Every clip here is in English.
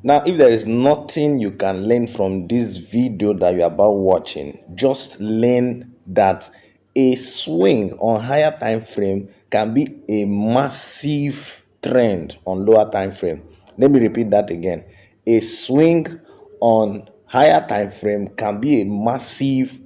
Now, if there is nothing you can learn from this video that you're about watching, just learn that a swing on higher time frame can be a massive trend on lower time frame. Let me repeat that again. A swing on higher time frame can be a massive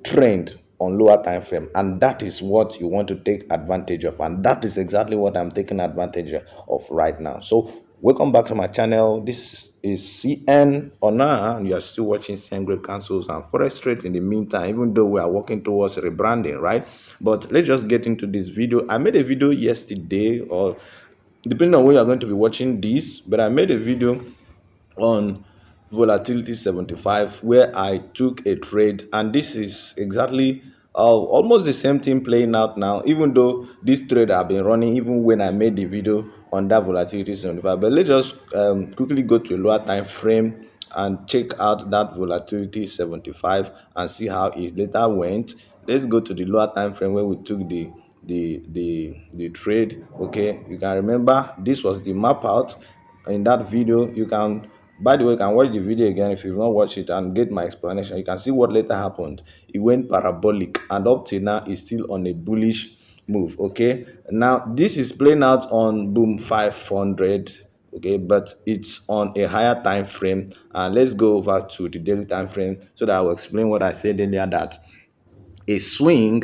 trend on lower time frame, and that is what you want to take advantage of, and that is exactly what I'm taking advantage of right now. So welcome back to my channel. This is CN Ona, and you are still watching CN Great Councils and Forex Trade. In the meantime, even though we are working towards rebranding, right? But let's just get into this video. I made a video yesterday, or depending on where you are going to be watching this, but I made a video on volatility 75 where I took a trade, and this is exactly almost the same thing playing out now, even though this trade have been running even when I made the video on that volatility 75. But let's just quickly go to a lower time frame and check out that volatility 75 and see how it later went. Let's go to the lower time frame where we took the trade. Okay, you can remember this was the map out in that video. You can, by the way, you can watch the video again if you've not watched it and get my explanation. You can see what later happened. It went parabolic, and up till now it's still on a bullish move. Okay, now this is playing out on boom 500. Okay, but it's on a higher time frame, and let's go over to the daily time frame so that I will explain what I said earlier, that a swing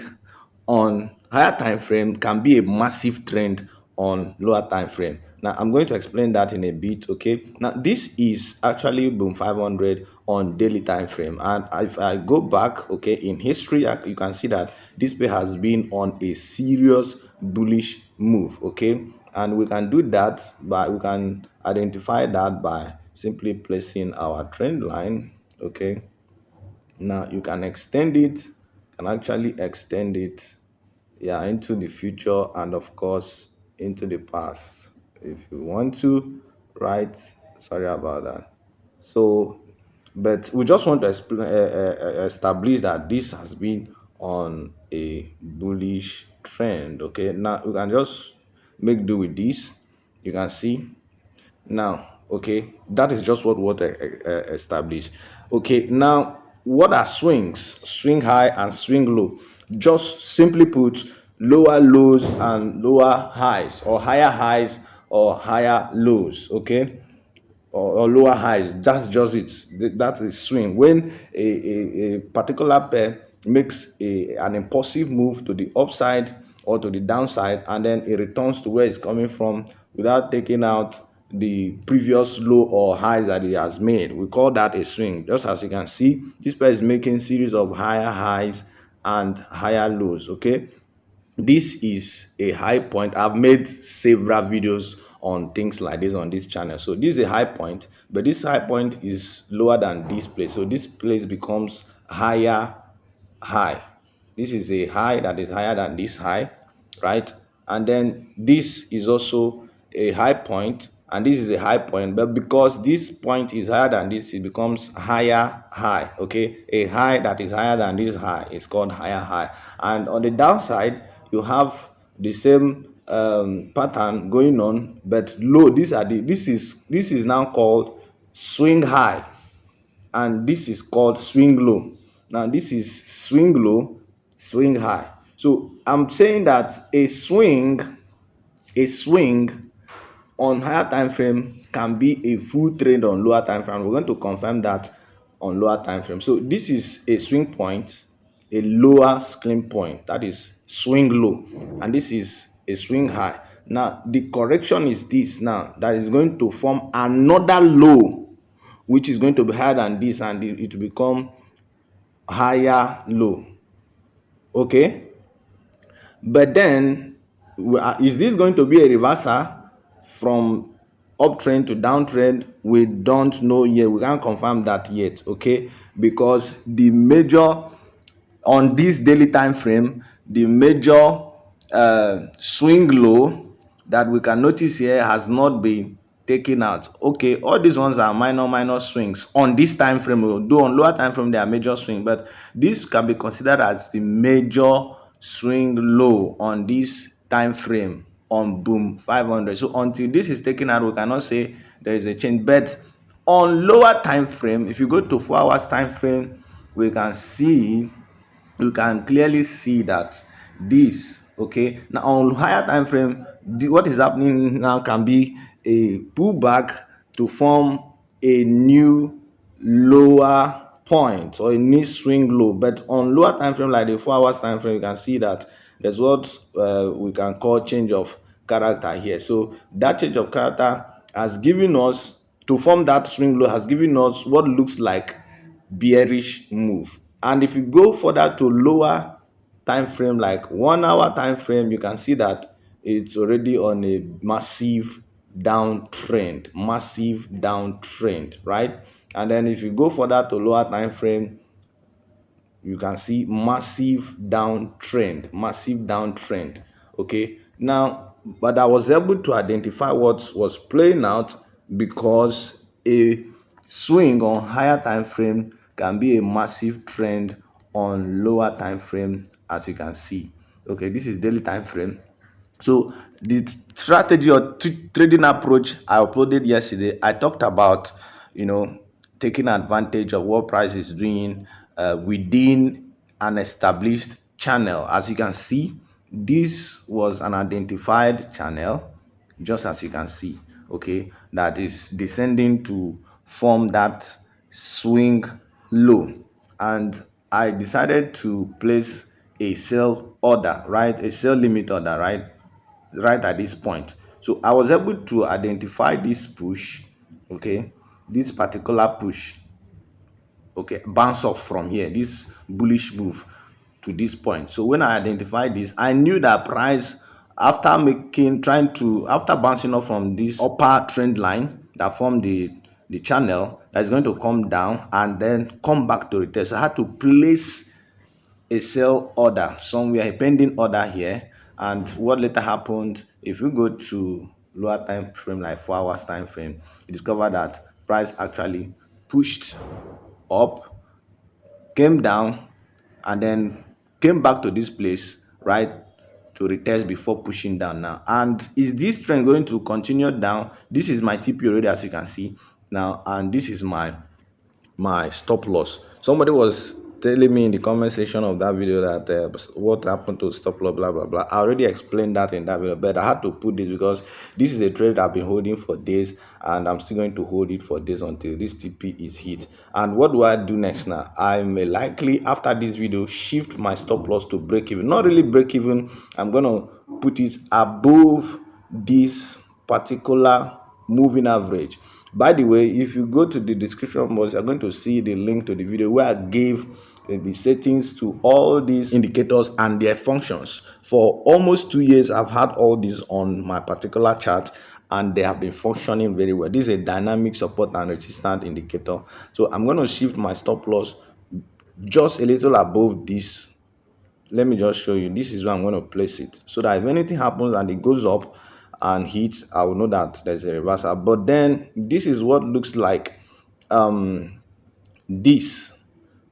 on higher time frame can be a massive trend on lower time frame. Now I'm going to explain that in a bit. Okay, now this is actually boom 500 on daily time frame, and if I go back, okay, in history, you can see that this pair has been on a serious bullish move. Okay, and we can do that by, we can identify that by simply placing our trend line. Okay, now you can extend it, can actually extend it, yeah, into the future and of course into the past if you want to, right? Sorry about that. So but we just want to establish that this has been on a bullish trend. Okay, now we can just make do with this. You can see now. Okay, that is just what we want to establish. Okay, now what are swings? Swing high and swing low. Just simply put, lower lows and lower highs, or higher highs or higher lows. Okay, or lower highs. That's just it. That is swing. When a particular pair makes an impulsive move to the upside or to the downside, and then it returns to where it's coming from without taking out the previous low or highs that it has made, we call that a swing. Just as you can see, this pair is making series of higher highs and higher lows. Okay, this is a high point. I've made several videos on things like this on this channel. So this is a high point, but this high point is lower than this place, so this place becomes higher high. This is a high that is higher than this high, right? And then this is also a high point, and this is a high point, but because this point is higher than this, it becomes higher high. Okay, a high that is higher than this high is called higher high. And on the downside, you have the same pattern going on, but low. This is now called swing high, and this is called swing low. Now this is swing low, swing high. So I'm saying that a swing on higher time frame can be a full trend on lower time frame. We're going to confirm that on lower time frame. So this is a swing point, a lower swing point, that is swing low, and this is a swing high. Now the correction is this, now that is going to form another low which is going to be higher than this, and it will become higher low. Okay, but then is this going to be a reversal from uptrend to downtrend? We don't know yet. We can't confirm that yet. Okay, because the major on this daily time frame, the major swing low that we can notice here has not been taken out. Okay, all these ones are minor swings on this time frame, though on lower time frame they are major swing, but this can be considered as the major swing low on this time frame on boom 500. So until this is taken out, we cannot say there is a change. But On lower time frame, if you go to 4 hours time frame, we can see, you can clearly see that this, okay, now on higher time frame, what is happening now can be a pullback to form a new lower point or a new swing low. But on lower time frame like the 4 hours time frame, you can see that there's what we can call change of character here. So that change of character has given us, to form that swing low, has given us what looks like bearish move. And if you go further to lower time frame like 1 hour time frame, you can see that it's already on a massive downtrend, right? And then if you go further to lower time frame, you can see massive downtrend. Okay, now, but I was able to identify what was playing out, because a swing on higher time frame can be a massive trend on lower time frame, as you can see. Okay, this is daily time frame. So the strategy or trading approach I uploaded yesterday, I talked about, taking advantage of what price is doing within an established channel. As you can see, this was an identified channel, just as you can see, okay, that is descending to form that swing low. And I decided to place a sell order, right, a sell limit order, right at this point. So I was able to identify this push, okay, this particular push, okay, bounce off from here, this bullish move to this point. So when I identified this, I knew that price, after after bouncing off from this upper trend line that formed the channel, that is going to come down and then come back to retest. So I had to place a sell order somewhere, a pending order here. And what later happened, if you go to lower time frame like 4 hours time frame, you discover that price actually pushed up, came down, and then came back to this place, right, to retest before pushing down now. And is this trend going to continue down? This is my TP already, as you can see now, and this is my stop loss. Somebody was telling me in the comment section of that video that what happened to stop loss, blah blah blah. I already explained that in that video, but I had to put this because this is a trade I've been holding for days, and I'm still going to hold it for days until this TP is hit. And what do I do next now? I may likely, after this video, shift my stop loss to break even. Not really break even, I'm gonna put it above this particular moving average. By the way, if you go to the description box, you're going to see the link to the video where I gave the settings to all these indicators and their functions. For almost 2 years, I've had all these on my particular chart, and they have been functioning very well. This is a dynamic support and resistance indicator. So I'm going to shift my stop loss just a little above this. Let me just show you. This is where I'm going to place it, so that if anything happens and it goes up and hits, I will know that there's a reversal. But then this is what looks like. This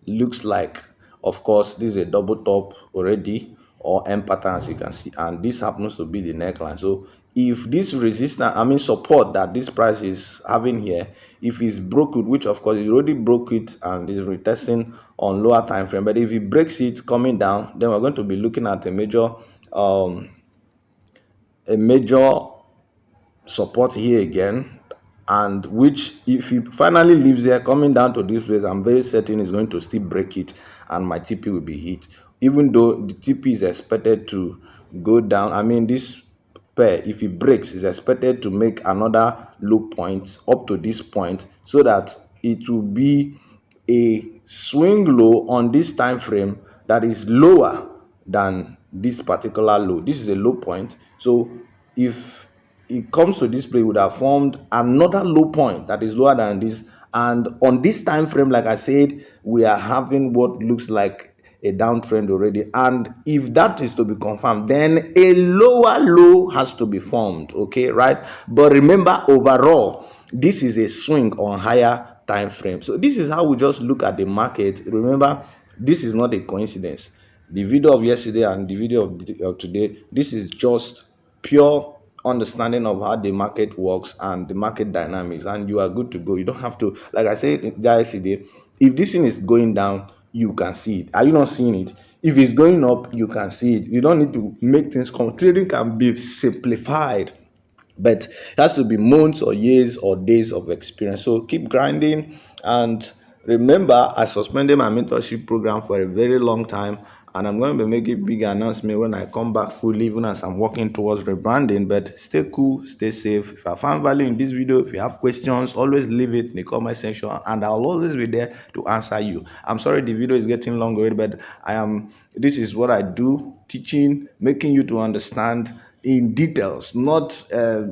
looks like, of course, this is a double top already, or M pattern, as you can see, and this happens to be the neckline. So if this resistance, support that this price is having here, if it's broken, which of course it already broke it and is retesting on lower time frame, but if it breaks it coming down, then we're going to be looking at a major support here again, and which, if he finally leaves here coming down to this place, I'm very certain is going to still break it and my TP will be hit, even though the TP is expected to go down. This pair, if it breaks, is expected to make another low point up to this point, so that it will be a swing low on this time frame that is lower than this particular low. This is a low point, so if it comes to this play, would have formed another low point that is lower than this. And on this time frame, like I said, we are having what looks like a downtrend already. And if that is to be confirmed, then a lower low has to be formed, okay, right? But remember, overall, this is a swing on higher time frame. So this is how we just look at the market. Remember, this is not a coincidence. The video of yesterday and the video of today, this is just pure understanding of how the market works and the market dynamics, and you are good to go. You don't have to, like I said yesterday, if this thing is going down, you can see it. Are you not seeing it? If it's going up, you can see it. You don't need to make things come. Trading can be simplified, but it has to be months or years or days of experience. So keep grinding. And remember, I suspended my mentorship program for a very long time, and I'm going to be making big announcement when I come back fully, even as I'm working towards rebranding. But stay cool, stay safe. If I found value in this video, if you have questions, always leave it in the comment section, and I'll always be there to answer you. I'm sorry the video is getting long already, but this is what I do: teaching, making you to understand in details, not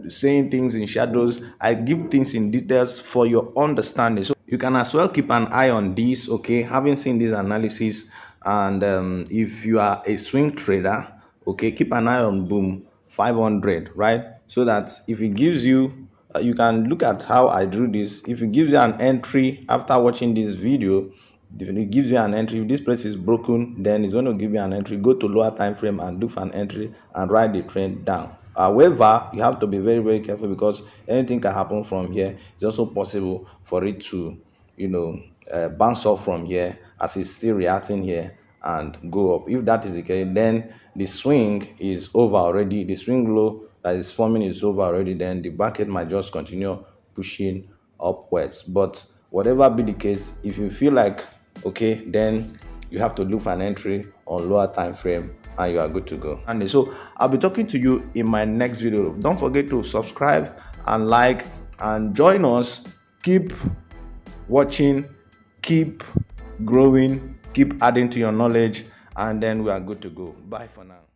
saying things in shadows. I give things in details for your understanding. So you can as well keep an eye on this, okay, having seen this analysis. And if you are a swing trader, okay, keep an eye on boom 500, right? So that if it gives you, you can look at how I drew this. If it gives you an entry after watching this video, if it gives you an entry, if this price is broken, then it's going to give you an entry. Go to lower time frame and do for an entry and write the trend down. However, you have to be very, very careful, because anything can happen from here. It's also possible for it to, bounce off from here as it's still reacting here and go up. If that is the case, then the swing is over already. The swing low that is forming is over already. Then the market might just continue pushing upwards. But whatever be the case, if you feel like okay, then you have to look for an entry on lower time frame and you are good to go. And so I'll be talking to you in my next video. Don't forget to subscribe and like and join us. Keep watching, keep growing, keep adding to your knowledge, and then we are good to go. Bye for now.